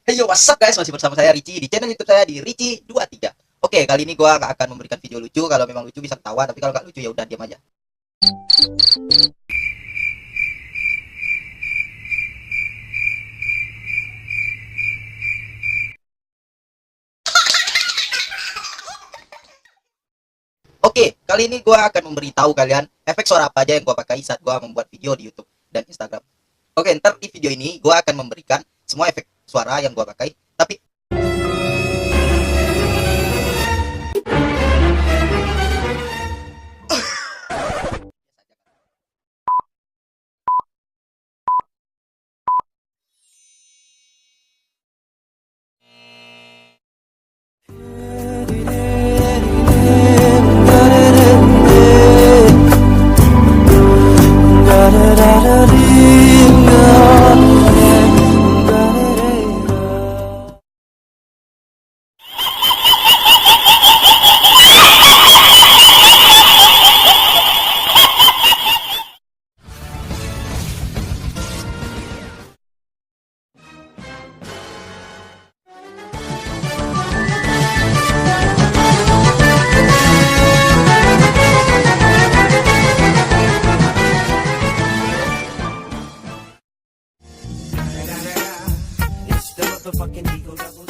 Hey yo, what's up guys? Masih bersama saya Ricci di channel YouTube saya di Ricci23. Oke, kali ini gua nggak akan memberikan video lucu. Kalau memang lucu bisa ketawa, tapi kalau nggak lucu ya udah diam aja. Oke, kali ini gua akan memberitahu kalian efek suara apa aja yang gua pakai saat gua membuat video di YouTube dan Instagram. Oke, ntar di video ini gua akan memberikan semua efek suara yang gua pakai, tapi It's the motherfucking Eagle Double